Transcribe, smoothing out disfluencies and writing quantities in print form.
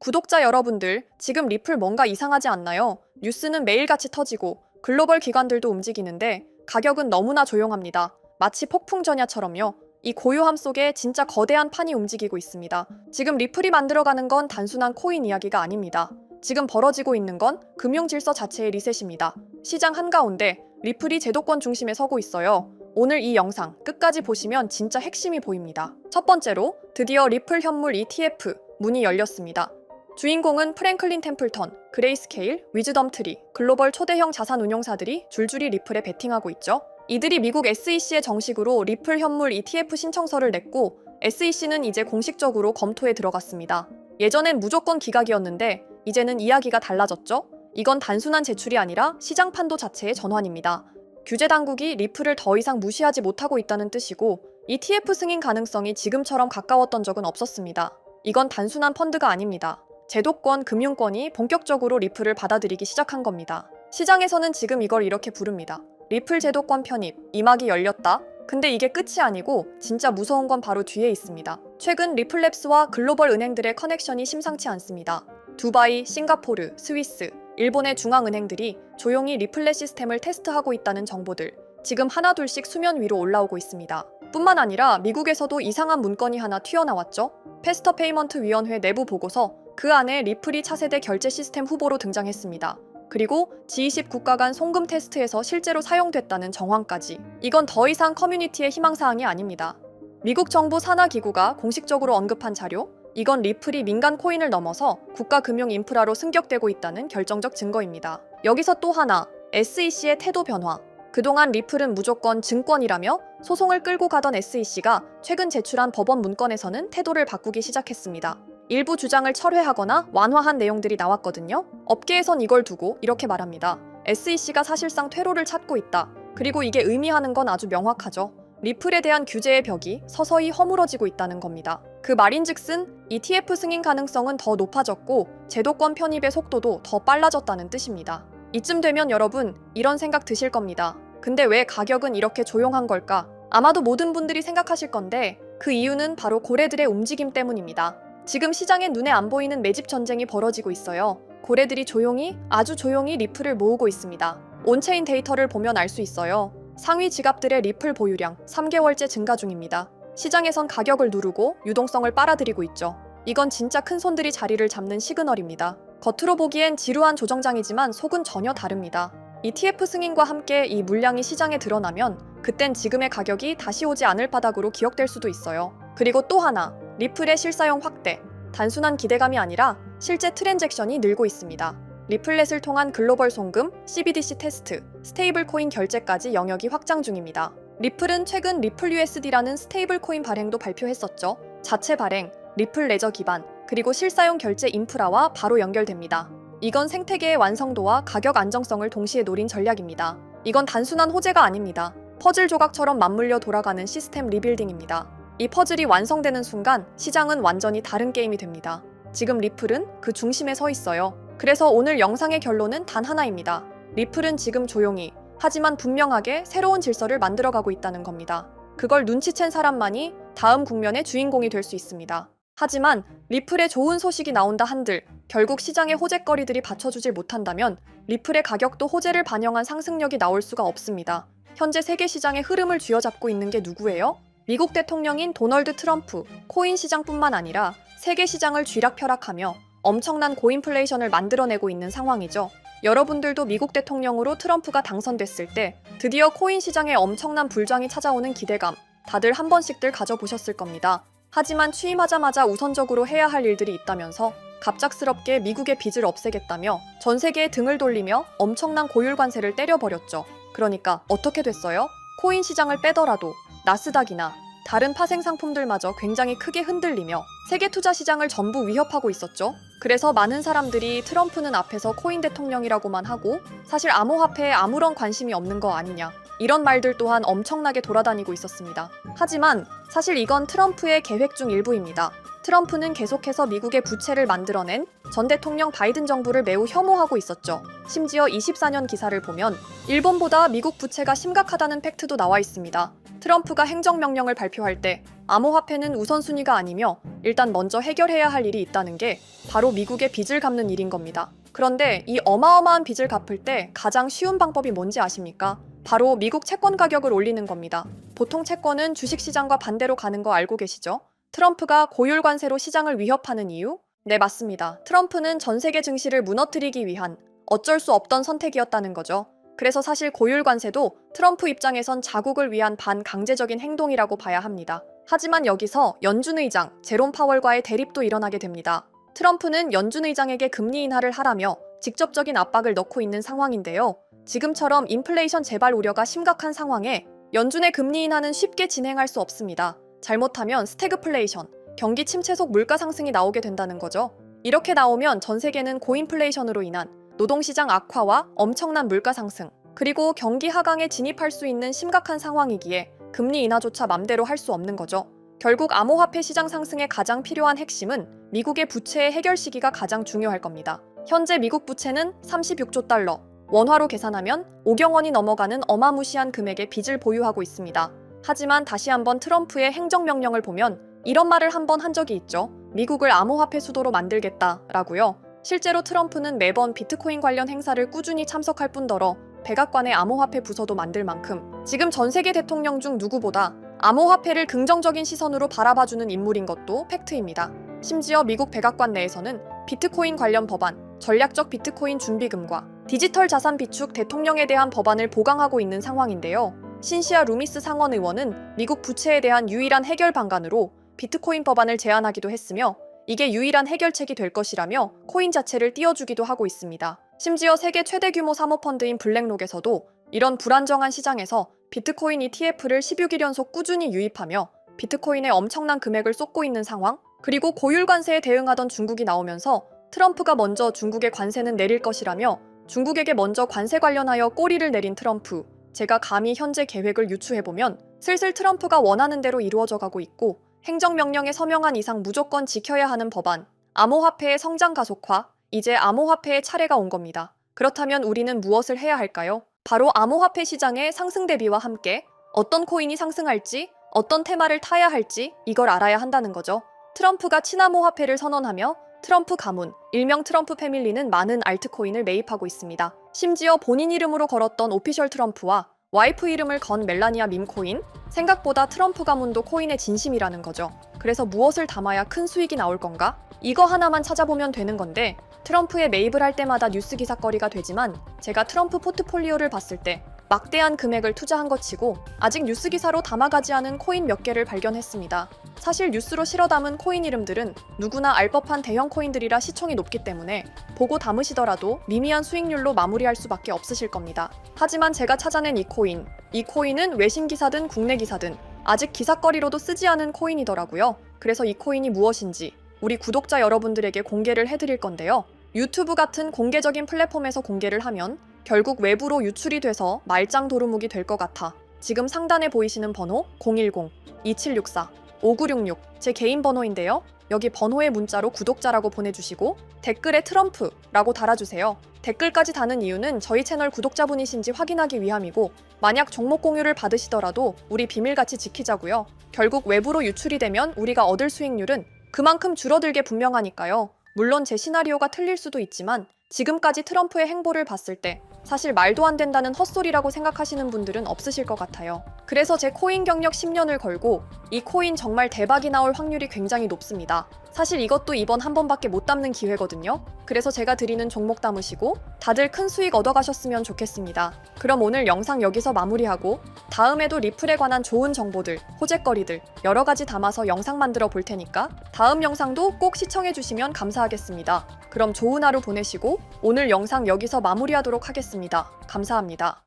구독자 여러분들, 지금 리플 뭔가 이상하지 않나요? 뉴스는 매일같이 터지고 글로벌 기관들도 움직이는데 가격은 너무나 조용합니다. 마치 폭풍 전야처럼요. 이 고요함 속에 진짜 거대한 판이 움직이고 있습니다. 지금 리플이 만들어가는 건 단순한 코인 이야기가 아닙니다. 지금 벌어지고 있는 건 금융 질서 자체의 리셋입니다. 시장 한가운데 리플이 제도권 중심에 서고 있어요. 오늘 이 영상 끝까지 보시면 진짜 핵심이 보입니다. 첫 번째로 드디어 리플 현물 ETF 문이 열렸습니다. 주인공은 프랭클린 템플턴, 그레이스케일, 위즈덤트리, 글로벌 초대형 자산 운용사들이 줄줄이 리플에 베팅하고 있죠. 이들이 미국 SEC에 정식으로 리플 현물 ETF 신청서를 냈고 SEC는 이제 공식적으로 검토에 들어갔습니다. 예전엔 무조건 기각이었는데 이제는 이야기가 달라졌죠. 이건 단순한 제출이 아니라 시장 판도 자체의 전환입니다. 규제 당국이 리플을 더 이상 무시하지 못하고 있다는 뜻이고 ETF 승인 가능성이 지금처럼 가까웠던 적은 없었습니다. 이건 단순한 펀드가 아닙니다. 제도권, 금융권이 본격적으로 리플을 받아들이기 시작한 겁니다. 시장에서는 지금 이걸 이렇게 부릅니다. 리플 제도권 편입, 이막이 열렸다. 근데 이게 끝이 아니고 진짜 무서운 건 바로 뒤에 있습니다. 최근 리플랩스와 글로벌 은행들의 커넥션이 심상치 않습니다. 두바이, 싱가포르, 스위스, 일본의 중앙은행들이 조용히 리플렛 시스템을 테스트하고 있다는 정보들 지금 하나둘씩 수면 위로 올라오고 있습니다. 뿐만 아니라 미국에서도 이상한 문건이 하나 튀어나왔죠. 패스터 페이먼트 위원회 내부 보고서 그 안에 리플이 차세대 결제 시스템 후보로 등장했습니다. 그리고 G20 국가 간 송금 테스트에서 실제로 사용됐다는 정황까지. 이건 더 이상 커뮤니티의 희망사항이 아닙니다. 미국 정부 산하 기구가 공식적으로 언급한 자료? 이건 리플이 민간 코인을 넘어서 국가 금융 인프라로 승격되고 있다는 결정적 증거입니다. 여기서 또 하나, SEC의 태도 변화. 그동안 리플은 무조건 증권이라며 소송을 끌고 가던 SEC가 최근 제출한 법원 문건에서는 태도를 바꾸기 시작했습니다. 일부 주장을 철회하거나 완화한 내용들이 나왔거든요. 업계에선 이걸 두고 이렇게 말합니다. SEC가 사실상 퇴로를 찾고 있다. 그리고 이게 의미하는 건 아주 명확하죠. 리플에 대한 규제의 벽이 서서히 허물어지고 있다는 겁니다. 그 말인즉슨 ETF 승인 가능성은 더 높아졌고 제도권 편입의 속도도 더 빨라졌다는 뜻입니다. 이쯤 되면 여러분 이런 생각 드실 겁니다. 근데 왜 가격은 이렇게 조용한 걸까? 아마도 모든 분들이 생각하실 건데 그 이유는 바로 고래들의 움직임 때문입니다. 지금 시장에 눈에 안 보이는 매집 전쟁이 벌어지고 있어요. 고래들이 조용히, 아주 조용히 리플을 모으고 있습니다. 온체인 데이터를 보면 알 수 있어요. 상위 지갑들의 리플 보유량 3개월째 증가 중입니다. 시장에선 가격을 누르고 유동성을 빨아들이고 있죠. 이건 진짜 큰 손들이 자리를 잡는 시그널입니다. 겉으로 보기엔 지루한 조정장이지만 속은 전혀 다릅니다. ETF 승인과 함께 이 물량이 시장에 드러나면 그땐 지금의 가격이 다시 오지 않을 바닥으로 기억될 수도 있어요. 그리고 또 하나, 리플의 실사용 확대. 단순한 기대감이 아니라 실제 트랜잭션이 늘고 있습니다. 리플렛을 통한 글로벌 송금, CBDC 테스트, 스테이블 코인 결제까지 영역이 확장 중입니다. 리플은 최근 리플 USD라는 스테이블 코인 발행도 발표했었죠. 자체 발행, 리플 레저 기반, 그리고 실사용 결제 인프라와 바로 연결됩니다. 이건 생태계의 완성도와 가격 안정성을 동시에 노린 전략입니다. 이건 단순한 호재가 아닙니다. 퍼즐 조각처럼 맞물려 돌아가는 시스템 리빌딩입니다. 이 퍼즐이 완성되는 순간 시장은 완전히 다른 게임이 됩니다. 지금 리플은 그 중심에 서 있어요. 그래서 오늘 영상의 결론은 단 하나입니다. 리플은 지금 조용히, 하지만 분명하게 새로운 질서를 만들어가고 있다는 겁니다. 그걸 눈치챈 사람만이 다음 국면의 주인공이 될 수 있습니다. 하지만 리플에 좋은 소식이 나온다 한들 결국 시장의 호재거리들이 받쳐주질 못한다면 리플의 가격도 호재를 반영한 상승력이 나올 수가 없습니다. 현재 세계 시장의 흐름을 쥐어잡고 있는 게 누구예요? 미국 대통령인 도널드 트럼프, 코인 시장뿐만 아니라 세계 시장을 쥐락펴락하며 엄청난 고인플레이션을 만들어내고 있는 상황이죠. 여러분들도 미국 대통령으로 트럼프가 당선됐을 때 드디어 코인 시장에 엄청난 불장이 찾아오는 기대감 다들 한 번씩들 가져보셨을 겁니다. 하지만 취임하자마자 우선적으로 해야 할 일들이 있다면서 갑작스럽게 미국의 빚을 없애겠다며 전 세계에 등을 돌리며 엄청난 고율 관세를 때려버렸죠. 그러니까 어떻게 됐어요? 코인 시장을 빼더라도 나스닥이나 다른 파생 상품들마저 굉장히 크게 흔들리며 세계 투자 시장을 전부 위협하고 있었죠. 그래서 많은 사람들이 트럼프는 앞에서 코인 대통령이라고만 하고 사실 암호화폐에 아무런 관심이 없는 거 아니냐 이런 말들 또한 엄청나게 돌아다니고 있었습니다. 하지만 사실 이건 트럼프의 계획 중 일부입니다. 트럼프는 계속해서 미국의 부채를 만들어낸 전 대통령 바이든 정부를 매우 혐오하고 있었죠. 심지어 24년 기사를 보면 일본보다 미국 부채가 심각하다는 팩트도 나와 있습니다. 트럼프가 행정명령을 발표할 때 암호화폐는 우선순위가 아니며 일단 먼저 해결해야 할 일이 있다는 게 바로 미국의 빚을 갚는 일인 겁니다. 그런데 이 어마어마한 빚을 갚을 때 가장 쉬운 방법이 뭔지 아십니까? 바로 미국 채권 가격을 올리는 겁니다. 보통 채권은 주식시장과 반대로 가는 거 알고 계시죠? 트럼프가 고율 관세로 시장을 위협하는 이유? 네, 맞습니다. 트럼프는 전 세계 증시를 무너뜨리기 위한 어쩔 수 없던 선택이었다는 거죠. 그래서 사실 고율 관세도 트럼프 입장에선 자국을 위한 반강제적인 행동이라고 봐야 합니다. 하지만 여기서 연준 의장 제롬 파월과의 대립도 일어나게 됩니다. 트럼프는 연준 의장에게 금리 인하를 하라며 직접적인 압박을 넣고 있는 상황인데요. 지금처럼 인플레이션 재발 우려가 심각한 상황에 연준의 금리 인하는 쉽게 진행할 수 없습니다. 잘못하면 스태그플레이션, 경기 침체 속 물가 상승이 나오게 된다는 거죠. 이렇게 나오면 전 세계는 고인플레이션으로 인한 노동시장 악화와 엄청난 물가 상승, 그리고 경기 하강에 진입할 수 있는 심각한 상황이기에 금리 인하조차 맘대로 할 수 없는 거죠. 결국 암호화폐 시장 상승에 가장 필요한 핵심은 미국의 부채의 해결 시기가 가장 중요할 겁니다. 현재 미국 부채는 36조 달러, 원화로 계산하면 5경 원이 넘어가는 어마무시한 금액의 빚을 보유하고 있습니다. 하지만 다시 한번 트럼프의 행정명령을 보면 이런 말을 한번 한 적이 있죠. 미국을 암호화폐 수도로 만들겠다라고요. 실제로 트럼프는 매번 비트코인 관련 행사를 꾸준히 참석할 뿐더러 백악관의 암호화폐 부서도 만들 만큼 지금 전 세계 대통령 중 누구보다 암호화폐를 긍정적인 시선으로 바라봐주는 인물인 것도 팩트입니다. 심지어 미국 백악관 내에서는 비트코인 관련 법안, 전략적 비트코인 준비금과 디지털 자산 비축 대통령에 대한 법안을 보강하고 있는 상황인데요. 신시아 루미스 상원 의원은 미국 부채에 대한 유일한 해결 방안으로 비트코인 법안을 제안하기도 했으며 이게 유일한 해결책이 될 것이라며 코인 자체를 띄워주기도 하고 있습니다. 심지어 세계 최대 규모 사모펀드인 블랙록에서도 이런 불안정한 시장에서 비트코인 ETF를 16일 연속 꾸준히 유입하며 비트코인에 엄청난 금액을 쏟고 있는 상황, 그리고 고율 관세에 대응하던 중국이 나오면서 트럼프가 먼저 중국의 관세는 내릴 것이라며 중국에게 먼저 관세 관련하여 꼬리를 내린 트럼프. 제가 감히 현재 계획을 유추해보면 슬슬 트럼프가 원하는 대로 이루어져 가고 있고 행정명령에 서명한 이상 무조건 지켜야 하는 법안, 암호화폐의 성장 가속화, 이제 암호화폐의 차례가 온 겁니다. 그렇다면 우리는 무엇을 해야 할까요? 바로 암호화폐 시장의 상승 대비와 함께 어떤 코인이 상승할지, 어떤 테마를 타야 할지 이걸 알아야 한다는 거죠. 트럼프가 친암호화폐를 선언하며 트럼프 가문, 일명 트럼프 패밀리는 많은 알트코인을 매입하고 있습니다. 심지어 본인 이름으로 걸었던 오피셜 트럼프와 와이프 이름을 건 멜라니아 밈코인? 생각보다 트럼프 가문도 코인의 진심이라는 거죠. 그래서 무엇을 담아야 큰 수익이 나올 건가? 이거 하나만 찾아보면 되는 건데 트럼프에 매입을 할 때마다 뉴스 기사거리가 되지만 제가 트럼프 포트폴리오를 봤을 때 막대한 금액을 투자한 것 치고 아직 뉴스 기사로 담아가지 않은 코인 몇 개를 발견했습니다. 사실 뉴스로 실어 담은 코인 이름들은 누구나 알 법한 대형 코인들이라 시총이 높기 때문에 보고 담으시더라도 미미한 수익률로 마무리할 수밖에 없으실 겁니다. 하지만 제가 찾아낸 이 코인은 외신 기사든 국내 기사든 아직 기사거리로도 쓰지 않은 코인이더라고요. 그래서 이 코인이 무엇인지 우리 구독자 여러분들에게 공개를 해드릴 건데요. 유튜브 같은 공개적인 플랫폼에서 공개를 하면 결국 외부로 유출이 돼서 말짱 도루묵이 될 것 같아 지금 상단에 보이시는 번호 010-2764-5966 제 개인 번호인데요. 여기 번호의 문자로 구독자라고 보내주시고 댓글에 트럼프라고 달아주세요. 댓글까지 다는 이유는 저희 채널 구독자분이신지 확인하기 위함이고 만약 종목 공유를 받으시더라도 우리 비밀같이 지키자고요. 결국 외부로 유출이 되면 우리가 얻을 수익률은 그만큼 줄어들게 분명하니까요. 물론 제 시나리오가 틀릴 수도 있지만 지금까지 트럼프의 행보를 봤을 때 사실 말도 안 된다는 헛소리라고 생각하시는 분들은 없으실 것 같아요. 그래서 제 코인 경력 10년을 걸고 이 코인 정말 대박이 나올 확률이 굉장히 높습니다. 사실 이것도 이번 한 번밖에 못 담는 기회거든요. 그래서 제가 드리는 종목 담으시고 다들 큰 수익 얻어가셨으면 좋겠습니다. 그럼 오늘 영상 여기서 마무리하고 다음에도 리플에 관한 좋은 정보들, 호재거리들 여러 가지 담아서 영상 만들어 볼 테니까 다음 영상도 꼭 시청해 주시면 감사하겠습니다. 그럼 좋은 하루 보내시고 오늘 영상 여기서 마무리하도록 하겠습니다. 감사합니다.